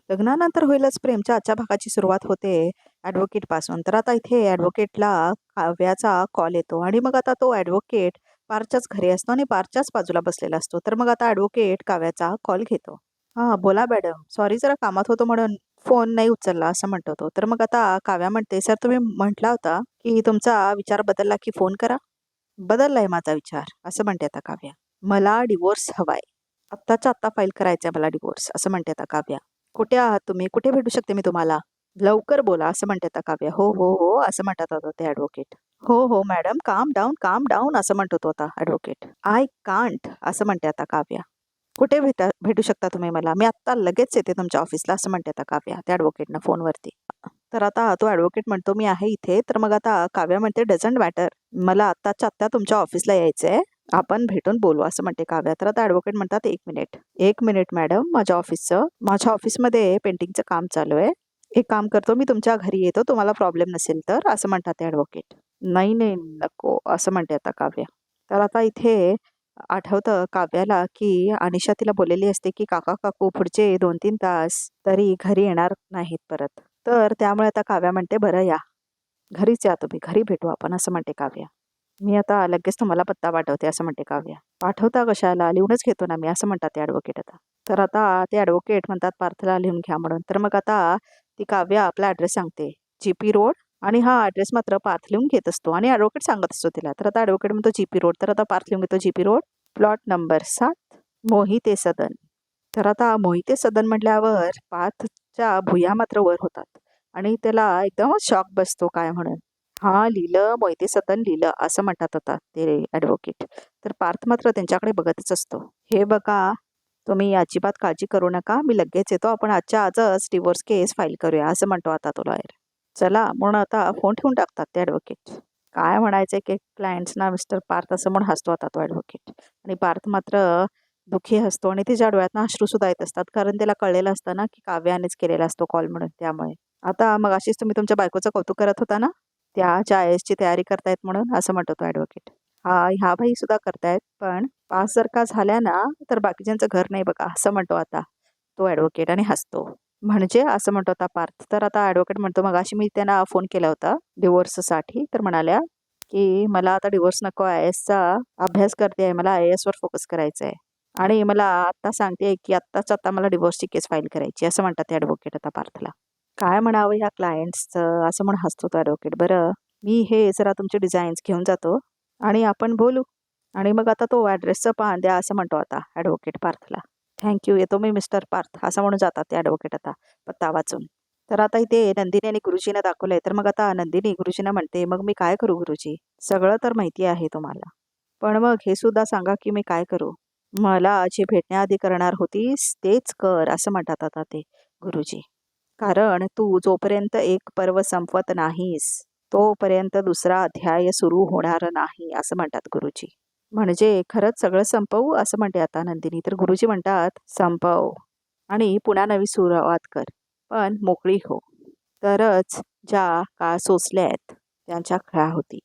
लग्नानंतर होईलच प्रेमच्या आजच्या भागाची सुरुवात होते ॲडव्होकेट पासून. तर आता इथे ॲडव्होकेटला काव्याचा कॉल येतो आणि मग आता तो ॲडव्होकेट पारच्याच घरी असतो आणि पारच्याच बाजूला बसलेला असतो. तर मग आता ॲडव्होकेट काव्याचा कॉल घेतो. हां, बोला मॅडम. सॉरी जरा कामात होतो म्हणून फोन नाही उचलला असं म्हणतो तो. तर मग आता काव्या म्हणते, "सर तुम्ही म्हटला होता की तुमचा विचार बदलला की फोन करा." "बदललाय माझा विचार," असं म्हणते आता काव्या. "मला डिव्होर्स हवाय. आत्ताच्या आत्ता फाईल करायचा मला डिव्होर्स," असं म्हणते आता काव्या. "कुठे आहात तुम्ही? कुठे भेटू शकते मी तुम्हाला? लवकर बोला," असं म्हणते आता काव्या. "हो, हो, हो," असं म्हणतात आता ते ॲडव्होकेट. "हो, हो मॅडम, काम डाऊन," असं म्हणतो तो आता ॲडव्होकेट. "आय कांट," असं म्हणते आता काव्या. "कुठे भेटू शकता तुम्ही मला? मी आत्ता लगेच येते तुमच्या ऑफिसला," असं म्हणते आता काव्या त्या ॲडव्होकेटनं फोनवरती. तर आता तो ॲडव्होकेट म्हणतो, "मी आहे इथे." तर मग आता काव्या म्हणते, "डझंट मॅटर. मला आत्ताच्या आत्ता तुमच्या ऑफिसला यायचंय. आपण भेटून बोलू," असं म्हणते काव्या. तर आता ॲडव्होकेट म्हणतात, "1 मिनिट. 1 मिनिट मॅडम, माझ्या ऑफिसमध्ये पेंटिंगचं काम चालू आहे. एक काम करतो, मी तुमच्या घरी येतो, तुम्हाला प्रॉब्लेम नसेल तर," असं म्हणतात ते ॲडव्होकेट. "नाही, नाही, नको," असं म्हणते आता काव्या. तर आता इथे आठवतं काव्याला की अनिशा तिला बोललेली असते की काका-काकू पुढचे 2-3 तास तरी घरी येणार नाहीत परत. तर त्यामुळे आता काव्या म्हणते, "बरं या, घरीच या तुम्ही, घरी भेटू आपण," असं म्हणते काव्या. "मी आता लगेच तुम्हाला पत्ता पाठवते," असं म्हणते काव्या. "पाठवता कशाला? लिहूनच घेतो ना मी," असं म्हणतात ते ॲडव्होकेट आता. तर आता ते ॲडव्होकेट म्हणतात पार्थला लिहून घ्या म्हणून. तर मग आता ती काव्या आपला ॲड्रेस सांगते. जी.पी. रोड आणि हा ॲड्रेस मात्र पार्थ लिहून घेत असतो आणि ॲडव्होकेट सांगत असतो तिला. तर आता ॲडव्होकेट म्हणतो जी.पी. रोड. तर आता पार्थ लिहून घेतो GP. Road, plot number 7, Mohite सदन. तर आता मोहिते सदन म्हटल्यावर पार्थच्या भुया मात्र वर होतात आणि त्याला एकदमच शॉक बसतो काय म्हणून. "हां, लिहिलं, मोहिते सदन लिहिलं," असं म्हणतात आता ते ॲडव्होकेट. तर पार्थ मात्र त्यांच्याकडे बघतच असतो. "हे बघा, तुम्ही अजिबात काळजी करू नका. मी लगेच येतो. आपण आजच्या आजच डिव्होर्स केस फाईल करूया," असं म्हणतो आता तो लॉयर. "चला," म्हणून आता फोन ठेवून टाकतात ते ॲडव्होकेट. काय म्हणायचंय की क्लायंट्सना मिस्टर पार्थ असं म्हणून हसतो आता तो ॲडव्होकेट. आणि पार्थ मात्र दुःखी हसतो आणि तिच्या डोळ्यातनं अश्रूसुद्धा येत असतात. कारण त्याला कळलेलं असतं ना की काव्यानेच केलेला असतो कॉल म्हणून त्यामुळे. "आता मगाशीच तुम्ही तुमच्या बायकोचं कौतुक करत होता ना? त्या IASची तयारी करतायत म्हणून," असं म्हणतो तो ॲडव्होकेट. ह्या बाई सुद्धा करतायत, पण पास जर का झाल्या ना, तर बाकीच्यांचं घर नाही बघा," असं म्हणतो आता तो ॲडव्होकेट आणि हसतो. "म्हणजे?" असं म्हणतो आता पार्थ. तर आता ॲडव्होकेट म्हणतो, "मगाशी मी त्यांना फोन केला होता डिव्होर्ससाठी. तर म्हणाल्या की मला आता डिव्होर्स नको, IASचा अभ्यास करते आहे, मला IASवर फोकस करायचा आहे. आणि मला आत्ता सांगते की आत्ताच आता मला डिव्होर्सची केस फाईल करायची," असं म्हणतात ते ॲडव्होकेट आता पार्थला. "काय म्हणावं ह्या क्लायंट्सचं," असं म्हणून हसतो तो ॲडव्होकेट. "बरं, मी हे जरा तुमचे डिझाईन्स घेऊन जातो आणि आपण बोलू." आणि मग आता तो ॲड्रेसचं पान द्या असं म्हणतो आता ॲडव्होकेट पार्थला. "थँक यू, येतो मी मिस्टर पार्थ," असं म्हणून जातात ते ॲडव्होकेट आता पत्ता वाचून. तर आता इथे नंदिनी आणि गुरुजीनं दाखवलंय. तर मग आता नंदिनी गुरुजींना म्हणते, "मग मी काय करू गुरुजी? सगळं तर माहिती आहे तुम्हाला. पण मग हे सुद्धा सांगा की मी काय करू?" "मला जे भेटण्याआधी करणार होतीस तेच कर," असं म्हणतात आता ते गुरुजी. "कारण तू जोपर्यंत एक पर्व संपवत नाहीस, तोपर्यंत दुसरा अध्याय सुरू होणार नाही," असं म्हणतात गुरुजी. "म्हणजे खरंच सगळं संपवू?" असं म्हणते आता नंदिनी. तर गुरुजी म्हणतात, "संपव आणि पुन्हा नवी सुरुवात कर. पण मोकळी हो. तरच ज्या काळ सोसल्या आहेत त्यांच्या खऱ्या होतील.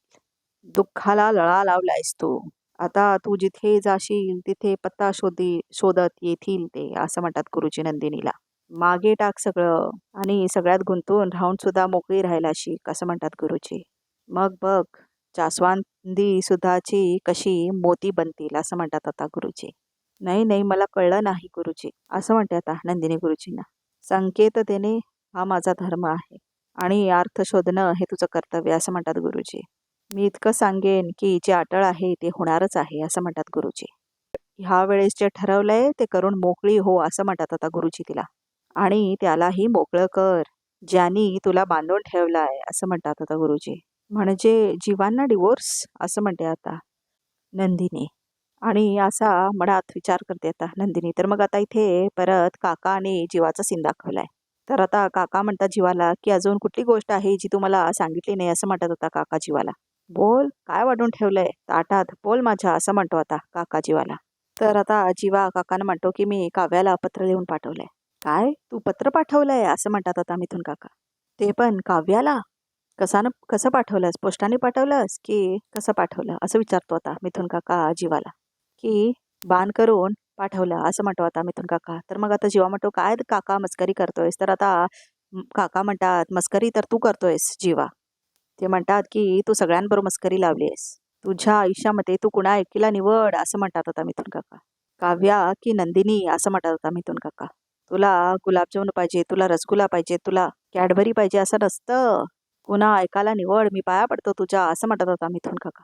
दुःखाला लळा लावलायस तू. आता तू जिथे जाशील तिथे पत्ता शोधत येतील ते," असं म्हणतात गुरुजी नंदिनीला. "मागे टाक सगळं आणि सगळ्यात गुंतून राहून सुद्धा मोकळी राहायला शिक," असं म्हणतात गुरुजी. "मग बघ, जास्वंदी सुधाची कशी मोती बनतील," असं म्हणतात आता गुरुजी. "नाही, नाही, मला कळलं नाही गुरुजी," असं म्हणते आता नंदिनी गुरुजींना. "संकेत देणे हा माझा धर्म आहे आणि अर्थ शोधणं हे तुझं कर्तव्य," असं म्हणतात गुरुजी. "मी इतकं सांगेन की जे अटळ आहे ते होणारच आहे," असं म्हणतात गुरुजी. "ह्या वेळेस जे ठरवलंय ते करून मोकळी हो," असं म्हणतात आता गुरुजी तिला. "आणि त्यालाही मोकळं कर, ज्यांनी तुला बांधून ठेवलाय," असं म्हणतात आता गुरुजी. "म्हणजे जीवांना डिवोर्स," असं म्हणते आता नंदिनी. आणि असा मनात विचार करते आता नंदिनी. तर मग आता इथे परत काका आणि जीवाचा सीन दाखवलाय. तर आता काका म्हणतात जीवाला की "अजून कुठली गोष्ट आहे जी तू मला सांगितली नाही," असं म्हणतात आता काका जीवाला. "बोल, काय वाढून ठेवलंय ताटात, बोल माझ्या," असं म्हणतो आता काका जीवाला. तर आता जीवा काकांना म्हणतो की "मी काव्याला पत्र लिहून पाठवलंय." "काय? तू पत्र पाठवलंय?" असं म्हणतात आता मिथुन काका. "ते पण काव्याला? कसं पाठवलंस? पोस्टाने पाठवलंस की कसं पाठवलं?" असं विचारतो आता मिथुन काका जीवाला. की "बाण करून पाठवलं असं म्हणतो आता मिथुन काका. तर मग आता जीवा म्हणतो, "काय काका मस्करी करतोयस?" तर आता काका म्हणतात, "मस्करी तर तू करतोयस जीवा." ते म्हणतात, की "तू सगळ्यांबरोबर मस्करी लावली आहेस. तुझ्या आयुष्यामध्ये तू कुणा एकीला निवड." असं म्हणतात आता मिथुन काका. "काव्या की नंदिनी?" असं म्हणतात आता मिथुन काका. "तुला गुलाबजामुन पाहिजे, तुला रसगुल्ला पाहिजे, तुला कॅडबरी पाहिजे असं नसतं. कुणा एकाला निवड, मी पाया पडतो तुझ्या." असं म्हणतात आता मिथुन काका.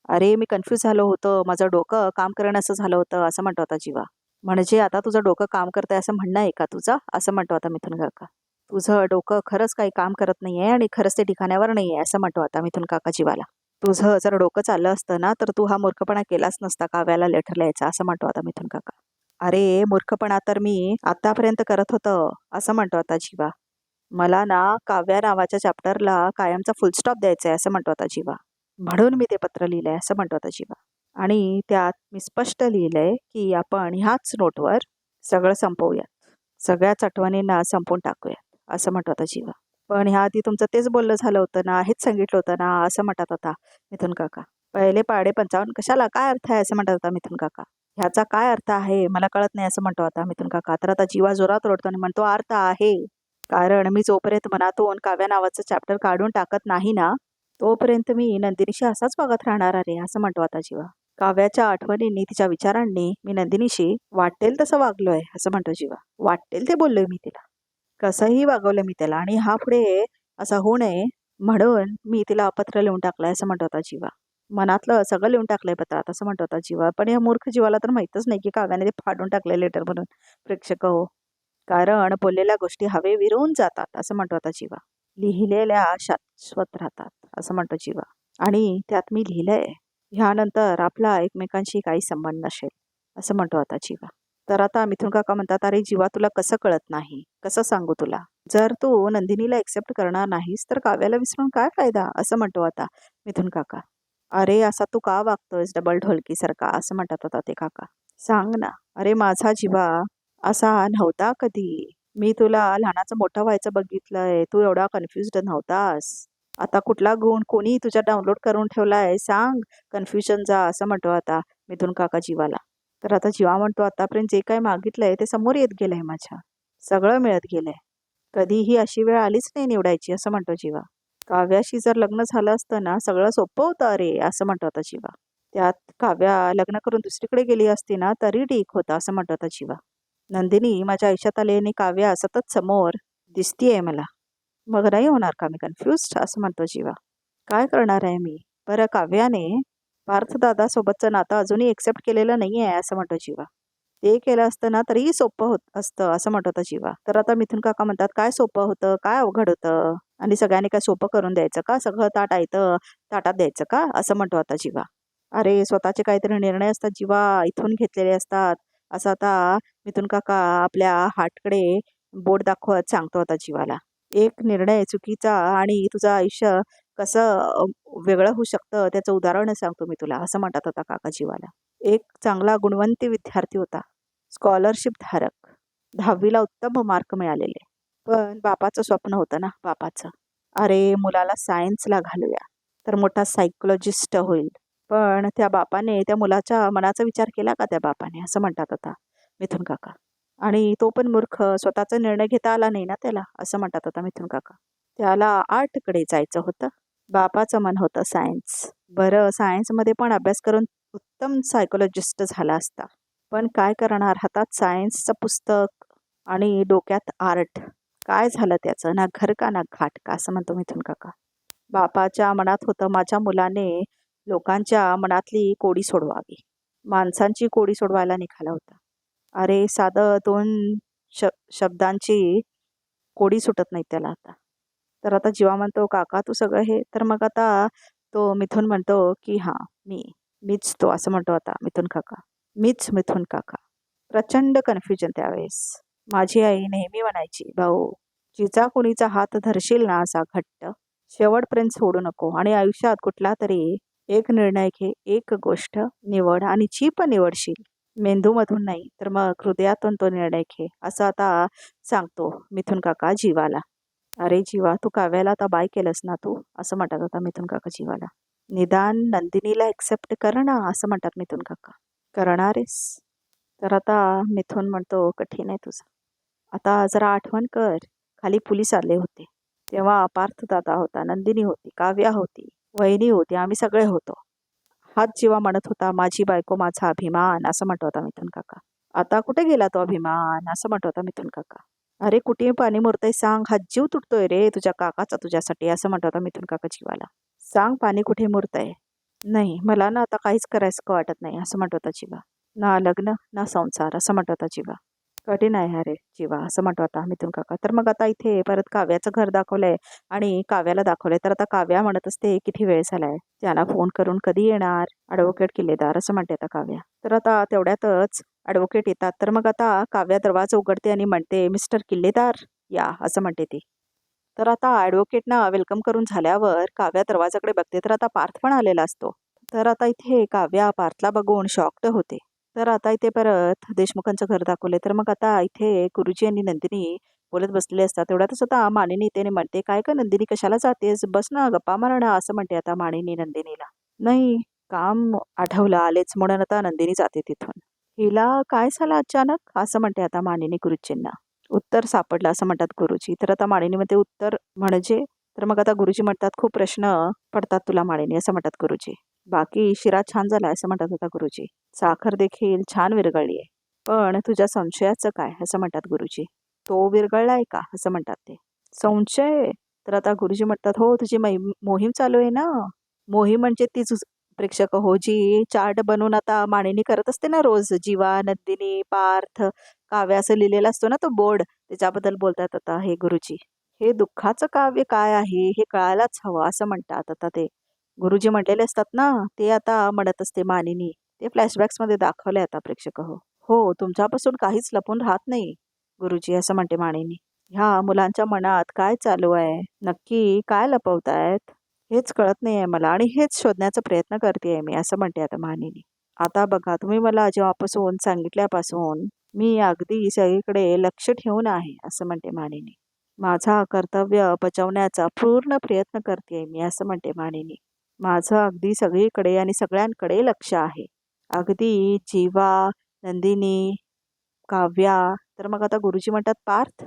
"अरे मी कन्फ्यूज झालो होतो. माझं डोकं काम करेनासं झालं होतं." असं म्हणतो आता जीवा. "म्हणजे आता तुझं डोकं काम करतंय असं म्हणणं आहे का तुझं?" असं म्हणतो आता मिथुन काका. "तुझं डोकं खरंच काही काम करत नाहीये आणि खरंच ते ठिकाण्यावर नाहीये." असं म्हणतो आता मिथुन काका जीवाला. "तुझं जर डोकं चाललं असतं ना, तर तू हा मूर्खपणा केलाच नसता काव्याला लेटर लिहायचा." असं म्हणतो आता मिथुन काका. "अरे मूर्खपणा तर मी आतापर्यंत करत होतं." असं म्हणतो आता जीवा. "मला ना काव्या नावाच्या चॅप्टरला कायमचा फुल स्टॉप द्यायचा आहे." असं म्हणतो आता जीवा. "म्हणून मी ते पत्र लिहिलंय." असं म्हणतो आता जीवा. "आणि त्यात मी स्पष्ट लिहिलंय, की आपण ह्याच नोटवर सगळं संपवूयात. सगळ्याच आठवणींना संपवून टाकूयात." असं म्हणतो आता जीवा. "पण ह्या आधी तुमचं तेच बोलणं झालं होतं ना, हेच सांगितलं होतं ना." असं म्हणतात आता मिथुन काका. "पहिले पाढे 55 कशाला? काय अर्थ आहे?" असं म्हणतात आता मिथुन काका. "ह्याचा काय अर्थ आहे? मला कळत नाही." असं म्हणतो आता मिथुन काका. तर आता जीवा जोरात रडतो आणि म्हणतो, "अर्थ आहे. कारण मी जोपर्यंत मनातून काव्या नावाचं चॅप्टर काढून टाकत नाही ना, तोपर्यंत मी नंदिनीशी असाच वागत राहणार आहे." असं म्हणतो आता जीवा. "काव्याच्या आठवणींनी, तिच्या विचारांनी मी नंदिनीशी वाटेल तसं वागलोय." असं म्हणतो जीवा. "वाटेल ते बोललोय मी तिला. कसंही वागवलं मी त्याला आणि हा पुढे असा होऊ नये म्हणून मी तिला अपत्र लिहून टाकलंय." असं म्हणतो आता जीवा. "मनातलं सगळं लिहून टाकलंय पत्रात." असं म्हणतो आता जीवा. पण या मूर्ख जीवाला तर माहीतच नाही, की काव्याने ते फाडून टाकलंय लेटर म्हणून. प्रेक्षक हो. कारण बोललेल्या गोष्टी हवे विरून जातात. असं म्हणतो आता जीवा. "लिहिलेल्या शाश्वत राहतात." असं म्हणतो जीवा. "आणि त्यात मी लिहिलंय, ह्यानंतर आपला एकमेकांशी काही संबंध नसेल." असं म्हणतो आता जीवा. तर आता मिथुन काका म्हणतात, "अरे जीवा, तुला कसं कळत नाही? कसं सांगू तुला? जर तू नंदिनीला एक्सेप्ट करणार नाहीस तर काव्याला विसरून काय फायदा?" असं म्हणतो आता मिथुन काका. "अरे असा तू का वागतोयस डबल ढोलकीसारखा?" असं म्हणतात आता ते काका. "सांग ना." "अरे माझा जीवा असा नव्हता कधी. मी तुला लहानाचं मोठं व्हायचं बघितलंय. तू एवढा कन्फ्युज्ड नव्हतास. आता कुठला गुण कोणी तुझ्या डाउनलोड करून ठेवलाय सांग, कन्फ्युजनचा." असं म्हणतो आता मिथुन काका जीवाला. तर आता जीवा म्हणतो, "आतापर्यंत जे काही मागितलंय ते समोर येत गेलंय माझ्या. सगळं मिळत गेलंय. कधीही अशी वेळ आलीच नाही निवडायची." असं म्हणतो जीवा. "काव्याशी जर लग्न झालं असतं ना, सगळं सोपं होतं अरे." असं म्हणतो आता जीवा. "त्यात काव्या लग्न करून दुसरीकडे गेली असती ना, तरी ठीक होतं." असं म्हणतो आता जीवा. "नंदिनी माझ्या आयुष्यात आली आणि काव्या सतत समोर दिसतीये मला. मग नाही होणार का मी कन्फ्युज्ड?" असं म्हणतो जीवा. "काय करणार आहे मी? बरं काव्याने पार्थदादासोबतचं नातं अजूनही एक्सेप्ट केलेलं नाहीये." असं म्हणतो जीवा. "ते केलं असतं ना तरीही सोपं होत असतं." असं म्हणतो आता जीवा. तर आता मिथुन काका म्हणतात, "काय सोपं होतं? काय अवघड होतं? आणि सगळ्यांनी काय सोपं करून द्यायचं का? सगळं ताट आयतं ताटात द्यायचं का?" असं म्हणतो आता जीवा. "अरे स्वतःचे काहीतरी निर्णय असतात जीवा, इथून घेतलेले असतात." असं आता मिथुन काका आपल्या हार्टकडे बोट दाखवत सांगतो आता जीवाला. "एक निर्णय चुकीचा आणि तुझं आयुष्य कसं वेगळं होऊ शकतं त्याचं उदाहरण सांगतो मी तुला." असं म्हणतात आता काका जीवाला. "एक चांगला गुणवंत विद्यार्थी होता. स्कॉलरशिप धारक. 10वीला उत्तम मार्क मिळालेले. पण बापाचं स्वप्न होतं ना बापाचं. अरे मुलाला सायन्सला घालूया तर मोठा सायकोलॉजिस्ट होईल. पण त्या बापाने त्या मुलाच्या मनाचा विचार केला का त्या बापाने?" असं म्हणतात आता मिथुन काका. "आणि तो पण मूर्ख, स्वतःचा निर्णय घेता आला नाही ना त्याला." असं म्हणतात आता मिथुन काका. "त्याला आर्टकडे जायचं होतं. बापाचं मन होतं सायन्स. बरं सायन्समध्ये पण अभ्यास करून उत्तम सायकोलॉजिस्ट झाला असता. पण काय करणार, हातात सायन्सचं पुस्तक आणि डोक्यात आर्ट. काय झालं त्याचं? ना घर का ना घाट का." असं म्हणतो मिथुन काका. "बापाच्या मनात होतं माझ्या मुलाने लोकांच्या मनातली कोडी सोडवावी. माणसांची कोडी सोडवायला निघाला होता. अरे साधं 2 शब्दांची कोडी सुटत नाही त्याला आता." तर आता जीवा म्हणतो, "काका तू सगळं हे." तर मग आता तो मिथुन म्हणतो, की "हां, मीच तो." असं म्हणतो आता मिथुन काका. "मीच मिथुन काका." प्रचंड कन्फ्युजन त्यावेळेस. माझी आई नेहमी म्हणायची, "भाऊ, जिचा कुणीचा हात धरशील ना असा घट्ट, शेवटपर्यंत सोडू नको आणि आयुष्यात कुठलातरी एक निर्णय घे, एक गोष्ट निवड आणि जी पण निवडशील, मेंदूमधून नाही तर मग हृदयातून तो निर्णय घे." असं आता सांगतो मिथुन काका जीवाला. "अरे जीवा, तू काव्याला आता बाय केलंस ना तू?" असं म्हणतात आता मिथुन काका जीवाला. "निदान नंदिनीला एक्सेप्ट कर ना." असं म्हणतात मिथुन काका. "करणार आहेस?" तर आता मिथुन म्हणतो, कठीण आहे तुझं. आता जरा आठवण कर, खाली पोलीस आले होते. तेव्हा पार्थ दादा होता, नंदिनी होती, काव्या होती, वहिनी होती, आम्ही सगळे होतो. हाच जीवा म्हणत होता, माझी बायको माझा अभिमान, असं म्हणत होता मिथुन काका. आता कुठे गेला तो अभिमान, असं म्हणत होता मिथुन काका. अरे कुठे पाणी मुरतंय सांग, हा जीव तुटतोय रे तुझ्या काकाचा तुझ्यासाठी, असं म्हणत होता मिथुन काका जीवाला. सांग पाणी कुठे मुरतंय. नाही मला ना आता काहीच करायचं का वाटत नाही, असं म्हणत होता जीवा. ना लग्न ना संसार, असं म्हणत होता जीवा. कठीण आहे अरे जीवा, असं म्हणत होता मिथुन काका. तर मग आता इथे परत काव्याचं घर दाखवलंय आणि काव्याला दाखवलंय. तर आता काव्या म्हणत असते, किती वेळ झालाय, त्यांना फोन करून कधी येणार ॲडव्होकेट किल्लेदार, असं म्हणते आता काव्या. तर आता तेवढ्यातच ॲडव्होकेट येतात. तर मग आता काव्या दरवाजा उघडते आणि म्हणते, मिस्टर किल्लेदार या, असं म्हणते ती. तर आता ॲडव्होकेटना वेलकम करून झाल्यावर काव्या दरवाजाकडे बघते. तर आता पार्थ पण आलेला असतो. तर आता इथे काव्या पार्थला बघून शॉक्ड होते. तर आता इथे परत देशमुखांचं घर दाखवले. तर मग आता इथे गुरुजी आणि नंदिनी बोलत बसलेले असतात. तेवढ्यातच आता मानिनी इथे म्हणते, काय का नंदिनी कशाला जातेस, बस ना गप्पा मारा ना, असं म्हणते आता मानिनी नंदिनीला. नाही काम आठवलं आलेच म्हणून आता नंदिनी जाते तिथून. हिला काय झालं अचानक, असं म्हणते आता मानिनी गुरुजींना. उत्तर सापडलं, असं म्हणतात गुरुजी. तर आता माळिनी म्हणते, उत्तर म्हणजे. तर मग आता गुरुजी म्हणतात, खूप प्रश्न पडतात तुला माळिनी, असं म्हणतात गुरुजी. बाकी शिरा छान झाला, असं म्हणतात होता गुरुजी. साखर देखील छान विरघळली आहे. पण तुझ्या संशयाचं काय, असं म्हणतात गुरुजी. तो विरघळलाय का, असं म्हणतात ते. संशय. तर आता गुरुजी म्हणतात, हो तुझी मोहीम चालू आहे ना. मोहीम म्हणजे तीच प्रेक्षक हो, जी चार्ट बनवून आता मानिनी करत असते ना रोज, जीवा, नंदिनी, पार्थ, काव्य असं लिहिलेला असतो ना तो बोर्ड, त्याच्याबद्दल बोलतात आता हे गुरुजी. हे दुःखाचं काव्य काय आहे हे कळायलाच हवं, असं म्हणतात आता ते. गुरुजी म्हटलेले असतात ना, ते आता म्हणत असते मानिनी. ते फ्लॅशबॅक्स मध्ये दाखवले आता प्रेक्षक हो. हो तुमच्यापासून काहीच लपून राहत नाही गुरुजी, असं म्हणते मानिनी. ह्या मुलांच्या मनात काय चालू आहे, नक्की काय लपवतायत, हेच कळत नाही आहे मला आणि हेच शोधण्याचा प्रयत्न करते मी, असं म्हणते आता मानिनी. आता बघा तुम्ही मला जेव्हापासून सांगितल्यापासून मी अगदी सगळीकडे लक्ष ठेवून आहे, असं म्हणते मानिनी. माझा कर्तव्य बजावण्याचा पूर्ण प्रयत्न करते मी, असं म्हणते मानिनी. माझं अगदी सगळीकडे आणि सगळ्यांकडे लक्ष आहे. अगदी जीवा, नंदिनी, काव्या. तर मग आता गुरुजी म्हणतात, पार्थ,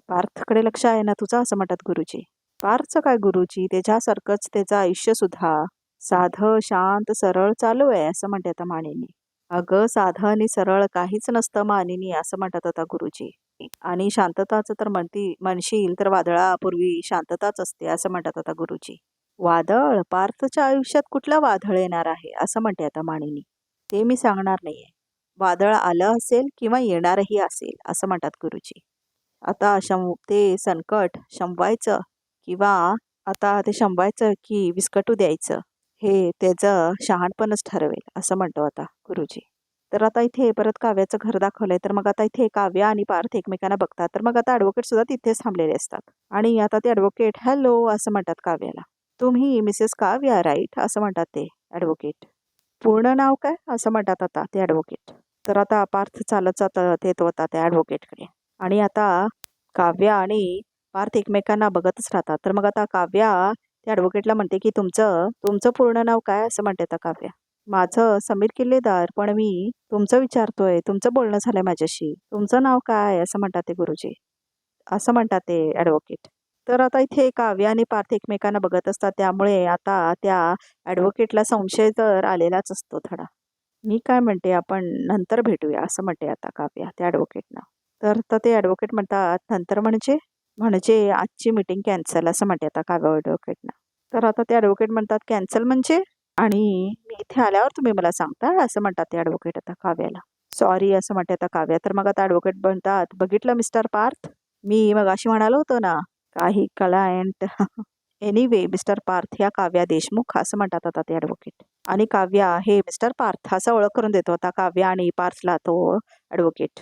पार्थकडे लक्ष आहे ना तुझं, असं म्हणतात गुरुजी. पार्थचं काय गुरुजी, त्याच्यासारखंच त्याचं आयुष्य सुद्धा साधं शांत सरळ चालू आहे, असं म्हणते आता मानिनी. अगं साधं आणि सरळ काहीच नसतं मानिनी, असं म्हणतात आता गुरुजी. आणि शांतताचं तर म्हणशील तर वादळापूर्वी शांतताच असते, असं म्हणतात आता गुरुजी. वादळ, पार्थच्या आयुष्यात कुठलं वादळ येणार आहे, असं म्हणते आता मानिनी. ते मी सांगणार नाहीये. वादळ आलं असेल किंवा येणारही असेल, असं म्हणतात गुरुजी. आता ते संकट शमवायचं किंवा आता ते शमवायचं की विस्कटू द्यायचं, हे त्याचं शहाणपणच ठरवेल, असं म्हणतो आता गुरुजी. तर आता इथे परत काव्याचं घर दाखवलंय. तर मग आता इथे काव्या आणि पार्थ एकमेकांना बघतात. तर मग आता ॲडव्होकेट सुद्धा तिथेच थांबलेले असतात आणि आता ते ॲडव्होकेट हॅलो असं म्हणतात काव्याला. तुम्ही मिसेस काव्या राईट, असं म्हणतात ते ॲडव्होकेट. पूर्ण नाव काय, असं म्हणतात आता ते ॲडव्होकेट. तर आता पार्थ चालत जात येत होता त्या ॲडव्होकेटकडे आणि आता काव्या आणि पार्थ एकमेकांना बघतच राहतात. तर मग आता काव्या त्या ॲडव्होकेटला म्हणते, की तुमचं तुमचं पूर्ण नाव काय, असं म्हणते आता काव्या. माझं समीर किल्लेदार, पण मी तुमचं विचारतोय, तुमचं बोलणं झालंय माझ्याशी, तुमचं नाव काय, असं म्हणतात ते गुरुजी. असं म्हणतात ते ॲडव्होकेट. तर आता इथे काव्या आणि पार्थ एकमेकांना बघत असतात, त्यामुळे आता त्या ॲडव्होकेटला संशय तर आलेलाच असतो थोडा. मी काय म्हणते, आपण नंतर भेटूया, असं म्हणते आता काव्या त्या ॲडव्होकेटना. तर तर ते ॲडव्होकेट म्हणतात, नंतर म्हणजे म्हणजे आजची मीटिंग कॅन्सल, असं म्हणते आता काव्या ॲडव्होकेटना. तर आता ते ॲडव्होकेट म्हणतात, कॅन्सल म्हणजे, आणि मी इथे आल्यावर तुम्ही मला सांगता, असं म्हणतात ते ॲडव्होकेट आता काव्याला. सॉरी, असं म्हणते आता काव्या. तर मग आता ॲडव्होकेट म्हणतात, बघितलं मिस्टर पार्थ, मी मग अशी म्हणालो होतो ना, काही क्लायंट एनिवे मिस्टर पार्थ ह्या काव्या देशमुख, असं म्हणतात आता ते ॲडव्होकेट. आणि काव्या हे मिस्टर पार्थ असं ओळख करून देतो आता काव्या आणि पार्थला तो ॲडव्होकेट.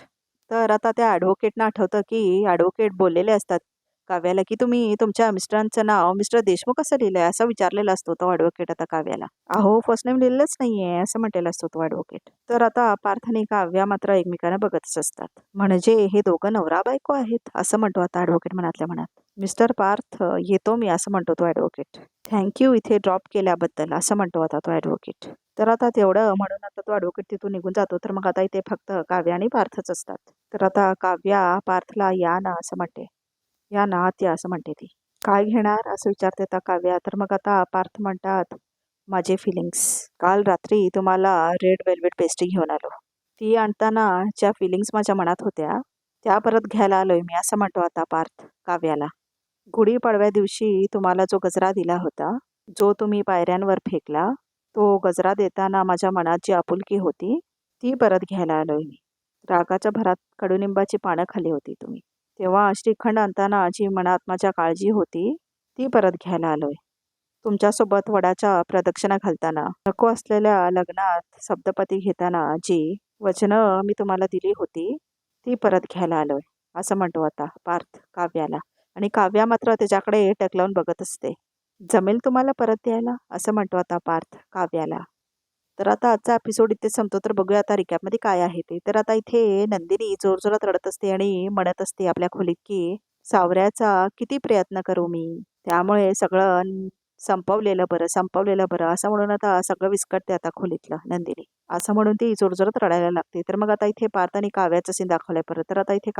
तर आता त्या ॲडव्होकेटना आठवतं की ॲडव्होकेट बोललेले असतात काव्याला, की तुम्ही तुमच्या मिस्टरांचं नाव मिस्टर देशमुख असं लिहिलंय, असं विचारलेला असतो तो ॲडव्होकेट आता काव्याला. अहो फर्स्ट नेम लिहिलंच नाहीये, असं म्हटलेला असतो तो ॲडव्होकेट. तर आता पार्थ आणि काव्या मात्र एकमेकांना बघतच असतात. म्हणजे हे दोघं नवरा बायको आहेत, असं म्हणतो आता ॲडव्होकेट मनातल्या मनात. मिस्टर पार्थ येतो मी असं म्हणतो तो ॲडव्होकेट. थँक्यू इथे ड्रॉप केल्याबद्दल असं म्हणतो आता तो ॲडव्होकेट. तर आता तेवढं म्हणून आता तो ॲडव्होकेट तिथून निघून जातो. तर मग आता इथे फक्त काव्या आणि पार्थच असतात. तर आता काव्या पार्थला या ना असं म्हणते. या ना आत या असं म्हणते ती. काय घेणार असं विचारते आता काव्या. तर मग आता पार्थ म्हणतात माझे फिलिंग्स. काल रात्री तुम्हाला रेड वेल्वेट पेस्ट्री घेऊन आलो. ती आणताना ज्या फिलिंग्स माझ्या मनात होत्या त्या परत घ्यायला आलोय मी असं म्हणतो आता पार्थ काव्याला. गुढीपाडव्या दिवशी तुम्हाला जो गजरा दिला होता, जो तुम्ही पायऱ्यांवर फेकला, तो गजरा देताना माझ्या मनात जी आपुलकी होती, ती परत घ्यायला आलोय मी. रागाच्या भरात कडुनिंबाची पानं खाल्ली होती तुम्ही. तेव्हा श्रीखंड आणताना जी मनात माझ्या काळजी होती, ती परत घ्यायला आलोय. तुमच्यासोबत वडाच्या प्रदक्षिणा घालताना, नको असलेल्या लग्नात सप्तपदी घेताना जी वचनं मी तुम्हाला दिली होती, ती परत घ्यायला आलोय, असं म्हणतो आता पार्थ काव्याला. आणि काव्या मात्र त्याच्याकडे टकलावून बघत असते. जमेल तुम्हाला परत द्यायला असं म्हणतो आता पार्थ काव्याला. तर आता आजचा एपिसोड इथे संपतो. तर बघूया आता रिकॅपमध्ये काय आहे ते. तर आता इथे नंदिनी जोरजोरात रडत असते आणि म्हणत असते आपल्या खोलीत की सावऱ्याचा किती प्रयत्न करू मी, त्यामुळे सगळं संपवलेलं बरं संपवलेलं बरं असं म्हणून आता सगळं विस्कटते आता खोलीतलं नंदिनी. असं म्हणून ती जोरजोरात रडायला लागते. तर मग आता इथे पार्थ आणि काव्याचं सीन दाखवलंय परत. तर आता इथे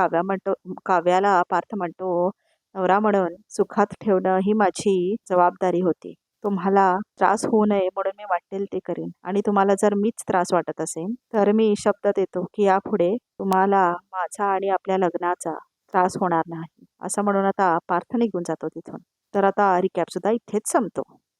काव्याला पार्थ म्हणतो नवरा म्हणून सुखात ठेवणं ही माझी जबाबदारी होती. तुम्हाला त्रास होऊ नये म्हणून मी वाटेल ते करीन आणि तुम्हाला जर मीच त्रास वाटत असेल तर मी शब्द देतो की यापुढे तुम्हाला माझा आणि आपल्या लग्नाचा त्रास होणार नाही असं म्हणून आता पार्थ निघून जातो तिथून. तर आता रिकॅप सुद्धा इथेच संपतो.